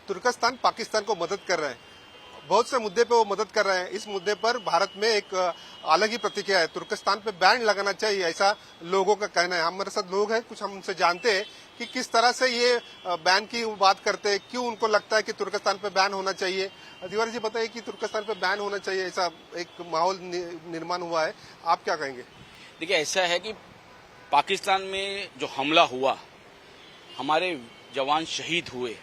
तुर्कस्तान पाकिस्तान को मदद कर रहा है, बहुत से मुद्दे पे वो मदद कर रहे हैं। इस मुद्दे पर भारत में एक अलग ही प्रतिक्रिया है, तुर्कस्तान पे बैन लगाना चाहिए, ऐसा लोगों का कहना है। हमारे साथ लोग हैं, कुछ हम उनसे जानते हैं कि किस तरह से ये बैन की बात करते हैं, क्यों उनको लगता है कि तुर्कस्तान पे बैन होना चाहिए। तिवारी जी बताइए कि तुर्कस्तान पे बैन होना चाहिए, ऐसा एक माहौल निर्माण हुआ है, आप क्या कहेंगे? देखिए, ऐसा है कि पाकिस्तान में जो हमला हुआ, हमारे जवान शहीद हुए,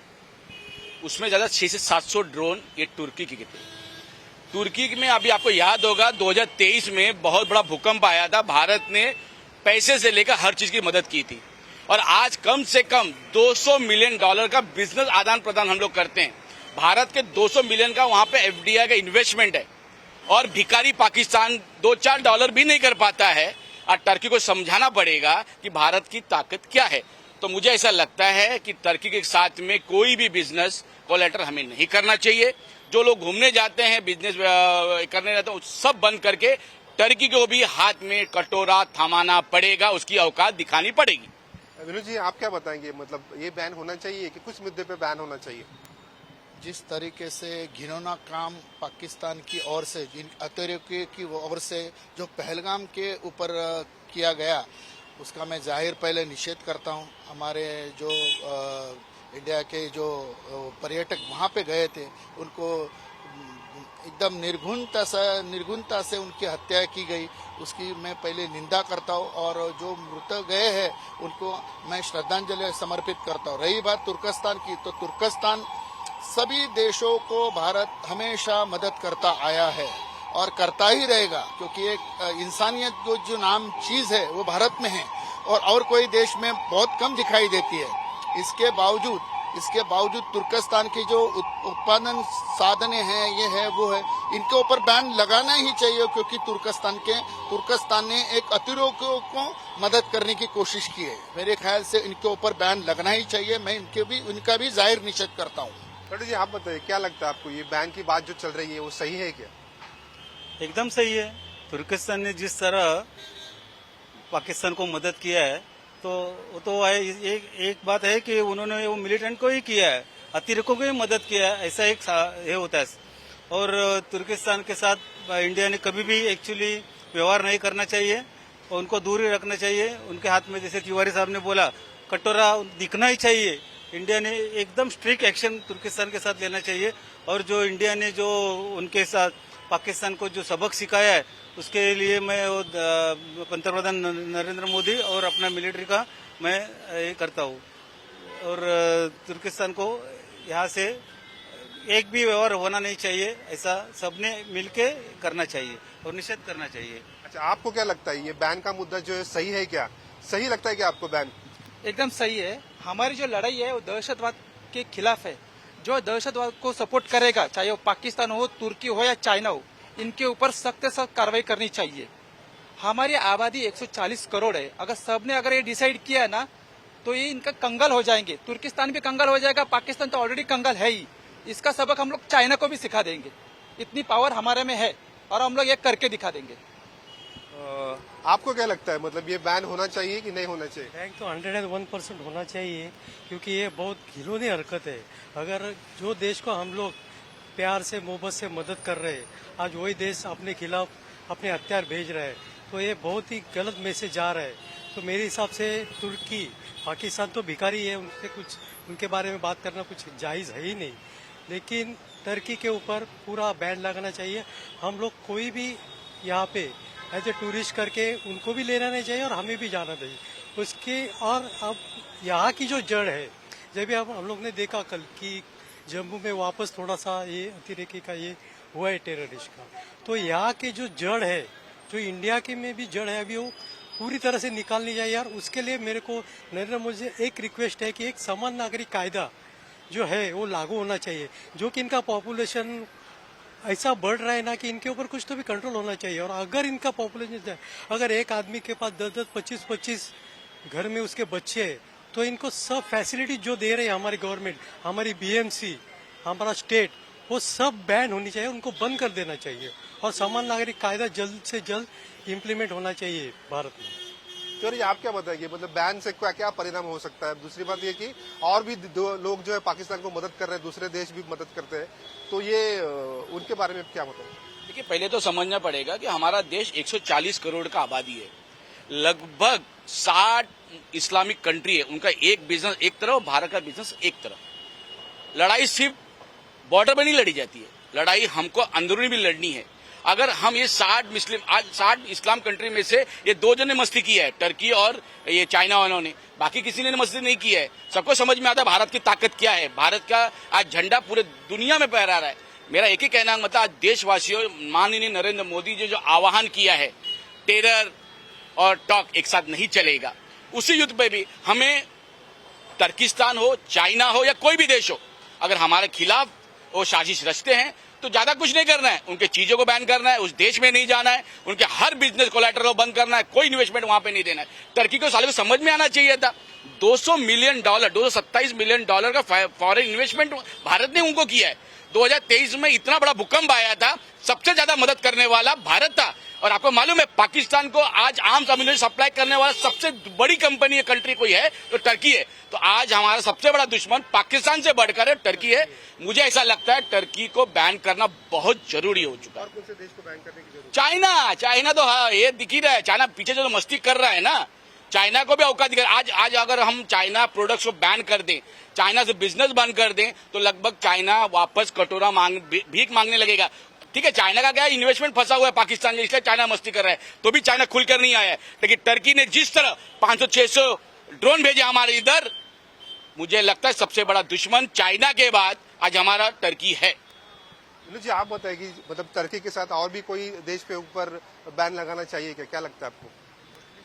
उसमें ज्यादा 600 से 700 ड्रोन ये तुर्की के थे। तुर्की में अभी आपको याद होगा 2023 में बहुत बड़ा भूकंप आया था, भारत ने पैसे से लेकर हर चीज की मदद की थी। और आज कम से कम $200 मिलियन का बिजनेस आदान प्रदान हम लोग करते हैं। भारत के 200 मिलियन का वहां पे एफडीआई का इन्वेस्टमेंट है, और भिखारी पाकिस्तान $2-4 भी नहीं कर पाता है। और टर्की को समझाना पड़ेगा कि भारत की ताकत क्या है। तो मुझे ऐसा लगता है कि टर्की के साथ में कोई भी बिजनेस कोलैटरल हमें नहीं करना चाहिए। जो लोग घूमने जाते हैं, बिजनेस करने जाते हैं, सब बंद करके टर्की को भी हाथ में कटोरा थमाना पड़ेगा, उसकी औकात दिखानी पड़ेगी। विनोद जी, आप क्या बताएंगे, मतलब ये बैन होना चाहिए कि कुछ मुद्दे पे बैन होना चाहिए? जिस तरीके से घिनौना काम पाकिस्तान की ओर से, जिन अतर्कियों की ओर से जो पहलगाम के ऊपर किया गया, उसका मैं जाहिर पहले निषेध करता हूं। हमारे जो इंडिया के जो पर्यटक वहां पे गए थे, उनको एकदम निर्घुणता से उनकी हत्या की गई, उसकी मैं पहले निंदा करता हूं। और जो मृतक गए हैं उनको मैं श्रद्धांजलि समर्पित करता हूं। रही बात तुर्कस्तान की, तो तुर्कस्तान सभी देशों को भारत हमेशा मदद करता आया है और करता ही रहेगा, क्योंकि एक इंसानियत जो नाम चीज है वो भारत में है और कोई देश में बहुत कम दिखाई देती है। इसके बावजूद तुर्कस्तान की जो उत्पादन साधने हैं, ये है वो है, इनके ऊपर बैन लगाना ही चाहिए, क्योंकि तुर्कस्तान ने एक अतिरेकियों को मदद करने की कोशिश की है। मेरे ख्याल से इनके ऊपर बैन लगना ही चाहिए। मैं इनका भी जाहिर निषेध करता हूँ। जी, आप बताइए, क्या लगता है आपको, ये बैन की बात जो चल रही है वो सही है क्या? एकदम सही है। तुर्कस्तान ने जिस तरह पाकिस्तान को मदद किया है, तो वो तो है। एक बात है कि उन्होंने वो मिलिटेंट को ही किया है, अतिरेकों को ही मदद किया है, ऐसा एक ये होता है। और तुर्कस्तान के साथ इंडिया ने कभी भी एक्चुअली व्यवहार नहीं करना चाहिए और उनको दूर ही रखना चाहिए। उनके हाथ में, जैसे तिवारी साहब ने बोला, कटोरा दिखना ही चाहिए। इंडिया ने एकदम स्ट्रिक्ट एक्शन तुर्कस्तान के साथ लेना चाहिए। और जो इंडिया ने जो उनके साथ पाकिस्तान को जो सबक सिखाया है, उसके लिए मैं पंतप्रधान नरेंद्र मोदी और अपना मिलिट्री का मैं ये करता हूँ। और तुर्कस्तान को यहाँ से एक भी व्यवहार होना नहीं चाहिए, ऐसा सबने मिलके करना चाहिए और निषेध करना चाहिए। अच्छा, आपको क्या लगता है, ये बैन का मुद्दा जो है सही है क्या? सही लगता है क्या आपको बैन? एकदम सही है। हमारी जो लड़ाई है वो दहशतवाद के खिलाफ है। जो दहशतवाद को सपोर्ट करेगा, चाहे वो पाकिस्तान हो, तुर्की हो या चाइना हो, इनके ऊपर सख्त से सख्त कार्रवाई करनी चाहिए। हमारी आबादी 140 करोड़ है। अगर ये डिसाइड किया ना, तो ये इनका कंगाल हो जाएंगे। तुर्किस्तान भी कंगाल हो जाएगा, पाकिस्तान तो ऑलरेडी कंगाल है ही। इसका सबक हम लोग चाइना को भी सिखा देंगे। इतनी पावर हमारे में है और हम लोग ये करके दिखा देंगे। आपको क्या लगता है, मतलब ये बैन होना चाहिए कि नहीं होना चाहिए? बैन तो 101% होना चाहिए, क्योंकि ये बहुत घिनौनी हरकत है। अगर जो देश को हम लोग प्यार से, मोहब्बत से मदद कर रहे हैं, आज वही देश अपने खिलाफ अपने हथियार भेज रहा है, तो ये बहुत ही गलत मैसेज जा रहा है। तो मेरे हिसाब से तुर्की, पाकिस्तान तो भिखारी है, उनके बारे में बात करना कुछ जायज़ है ही नहीं। लेकिन टर्की के ऊपर पूरा बैन लगाना चाहिए। हम लोग कोई भी यहाँ पे एज ए टूरिस्ट करके उनको भी लेना नहीं चाहिए और हमें भी जाना चाहिए उसके। और अब यहाँ की जो जड़ है, जब भी हम लोग ने देखा कल कि जम्मू में वापस थोड़ा सा ये अतिरेकी का ये हुआ है टेररिस्ट का, तो यहाँ के जो जड़ है, जो इंडिया के में भी जड़ है, अभी वो पूरी तरह से निकालनी चाहिए यार। उसके लिए मेरे को नरेंद्र मोदी से एक रिक्वेस्ट है कि एक समान नागरिक कायदा जो है वो लागू होना चाहिए। जो कि इनका पॉपुलेशन ऐसा बढ़ रहा है ना, कि इनके ऊपर कुछ तो भी कंट्रोल होना चाहिए। और अगर इनका पॉपुलेशन, अगर एक आदमी के पास 10-10, 25-25 घर में उसके बच्चे हैं, तो इनको सब फैसिलिटी जो दे रही है हमारी गवर्नमेंट, हमारी बीएमसी, हमारा स्टेट, वो सब बैन होनी चाहिए, उनको बंद कर देना चाहिए। और समान नागरिक कायदा जल्द से जल्द इम्प्लीमेंट होना चाहिए भारत में। तो ये आप क्या बताएंगे, मतलब बैन से क्या क्या परिणाम हो सकता है? दूसरी बात ये कि और भी दो लोग जो है पाकिस्तान को मदद कर रहे हैं, दूसरे देश भी मदद करते हैं, तो ये उनके बारे में क्या बताएंगे? देखिए, पहले तो समझना पड़ेगा कि हमारा देश 140 करोड़ का आबादी है, लगभग 60 इस्लामिक कंट्री है, उनका एक बिजनेस एक तरफ, भारत का बिजनेस एक तरफ। लड़ाई सिर्फ बॉर्डर पर नहीं लड़ी जाती है, लड़ाई हमको अंदरूनी भी लड़नी है। अगर हम ये 60 इस्लाम कंट्री में से ये 2 जन ने मस्ती की है, टर्की और ये चाइना वालों ने, बाकी किसी ने मस्ती नहीं की है। सबको समझ में आता है भारत की ताकत क्या है, भारत का आज झंडा पूरे दुनिया में फहरा रहा है। मेरा एक ही कहना मतलब आज देशवासियों, माननीय नरेंद्र मोदी जी जो आह्वान किया है, टेरर और टॉक एक साथ नहीं चलेगा। उसी युद्ध पे भी हमें तुर्किस्तान हो, चाइना हो या कोई भी देश हो, अगर हमारे खिलाफ वो साजिश रचते हैं तो ज्यादा कुछ नहीं करना है, उनके चीजों को बैन करना है, उस देश में नहीं जाना है, उनके हर बिजनेस कोलैटरल बंद करना है, कोई इन्वेस्टमेंट वहां पे नहीं देना है। टर्की को साले को समझ में आना चाहिए था, $200 मिलियन, $227 मिलियन का फॉरेन इन्वेस्टमेंट भारत ने उनको किया है। 2023 में इतना बड़ा भूकंप आया था, सबसे ज्यादा मदद करने वाला भारत था। और आपको मालूम है पाकिस्तान को आज आर्म्स अम्यूनिशन सप्लाई करने वाला सबसे बड़ी कंपनी, कंट्री कोई है तो टर्की है। तो आज हमारा सबसे बड़ा दुश्मन पाकिस्तान से बढ़कर टर्की है। मुझे ऐसा लगता है टर्की को बैन करना बहुत जरूरी हो चुका है। और कौन से देश को बैन करने की जरूरत? चाइना तो हाँ, ये दिख ही रहा है, चाइना पीछे जो मस्ती कर रहा है ना, चाइना को भी औकात दिखा। आज अगर हम चाइना प्रोडक्ट्स को बैन कर दें, चाइना से बिजनेस बंद कर दें, तो लगभग चाइना वापस कटोरा भीख मांगने लगेगा। ठीक है, चाइना का क्या इन्वेस्टमेंट फंसा हुआ है पाकिस्तान में, इसलिए चाइना मस्ती कर रहा है, तो भी चाइना खुलकर नहीं आया है। लेकिन टर्की ने जिस तरह 500-600 ड्रोन भेजे हमारे इधर, मुझे लगता है सबसे बड़ा दुश्मन चाइना के बाद आज हमारा टर्की है। विनोद जी, आप बताएगी मतलब टर्की के साथ और भी कोई देश पे ऊपर बैन लगाना चाहिए क्या? क्या लगता है आपको?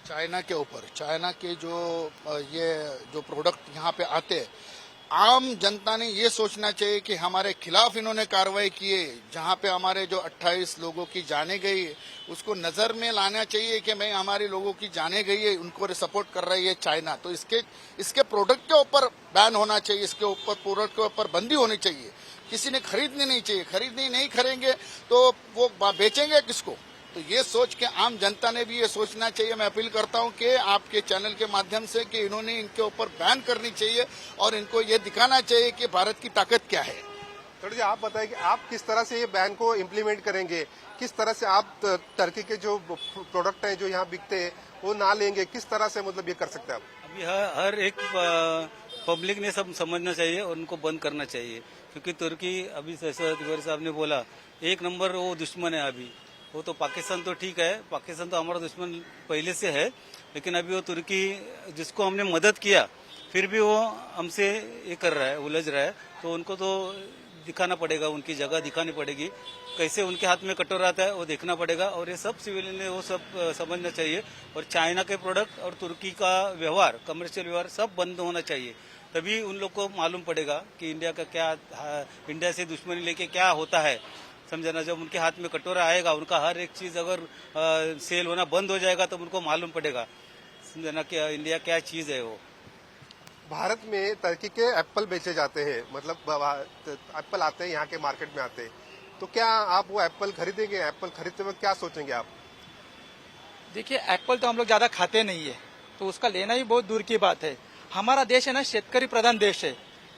चाइना के ऊपर, चाइना के जो प्रोडक्ट यहाँ पे आते हैं, आम जनता ने ये सोचना चाहिए कि हमारे खिलाफ इन्होंने कार्रवाई किए, जहाँ पे हमारे जो 28 लोगों की जाने गई, उसको नजर में लाना चाहिए कि मैं हमारे लोगों की जाने गई है, उनको सपोर्ट कर रही है चाइना। तो इसके प्रोडक्ट के ऊपर बैन होना चाहिए, इसके ऊपर प्रोडक्ट के ऊपर बंदी होनी चाहिए। किसी ने खरीदनी नहीं चाहिए, खरीदनी नहीं करेंगे तो वो बेचेंगे किसको? तो ये सोच के आम जनता ने भी ये सोचना चाहिए। मैं अपील करता हूं कि आपके चैनल के माध्यम से कि इन्होंने इनके ऊपर बैन करनी चाहिए और इनको ये दिखाना चाहिए कि भारत की ताकत क्या है। थोड़ी जी आप बताएं कि आप किस तरह से ये बैन को इम्प्लीमेंट करेंगे, किस तरह से आप टर्की के जो प्रोडक्ट हैं जो यहाँ बिकते हैं वो ना लेंगे, किस तरह से मतलब ये कर सकते हैं आप? अभी हर एक पब्लिक ने सब समझना चाहिए और उनको बंद करना चाहिए, क्योंकि तुर्की अभी जैसा तिवारी साहब ने बोला, 1 नंबर वो दुश्मन है। अभी वो तो पाकिस्तान तो ठीक है, पाकिस्तान तो हमारा दुश्मन पहले से है, लेकिन अभी वो तुर्की जिसको हमने मदद किया फिर भी वो हमसे ये कर रहा है, उलझ रहा है। तो उनको तो दिखाना पड़ेगा, उनकी जगह दिखानी पड़ेगी, कैसे उनके हाथ में कटोरा आता है वो देखना पड़ेगा। और ये सब सिविलियन ने वो सब समझना चाहिए। और चाइना के प्रोडक्ट और तुर्की का व्यवहार, कमर्शियल व्यवहार सब बंद होना चाहिए, तभी उन लोग को मालूम पड़ेगा कि इंडिया का क्या, इंडिया से दुश्मनी लेके क्या होता है। समझना, जब उनके हाथ में कटोरा आएगा, उनका हर एक चीज अगर सेल होना बंद हो जाएगा तब उनको मालूम पड़ेगा, समझना कि इंडिया क्या चीज है। वो भारत में टर्की के एप्पल बेचे जाते हैं, मतलब एप्पल आते हैं यहाँ के मार्केट में आते हैं, तो क्या आप वो एप्पल खरीदेंगे? एप्पल खरीदते वक्त क्या सोचेंगे आप? देखिए, एप्पल तो हम लोग ज्यादा खाते नहीं है, तो उसका लेना ही बहुत दूर की बात है। हमारा देश है ना शेतकरी प्रधान देश है,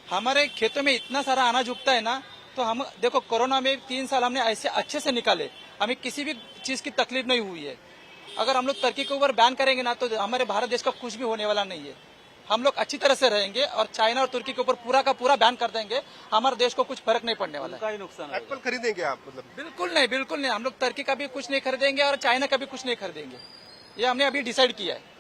हमारे खेतों में इतना सारा अनाज उगता है ना, तो हम देखो कोरोना में 3 साल हमने ऐसे अच्छे से निकाले, हमें किसी भी चीज की तकलीफ नहीं हुई है। अगर हम लोग टर्की के ऊपर बैन करेंगे ना, तो हमारे भारत देश का कुछ भी होने वाला नहीं है। हम लोग अच्छी तरह से रहेंगे और चाइना और तुर्की के ऊपर पूरा का पूरा बैन कर देंगे, हमारे देश को कुछ फर्क नहीं पड़ने वाला है। उनका ही नुकसान है। एप्पल खरीदेंगे आप? मतलब बिल्कुल नहीं, बिल्कुल नहीं। हम लोग टर्की का भी कुछ नहीं खरीदेंगे और चाइना का भी कुछ नहीं खरीदेंगे, ये हमने अभी डिसाइड किया है।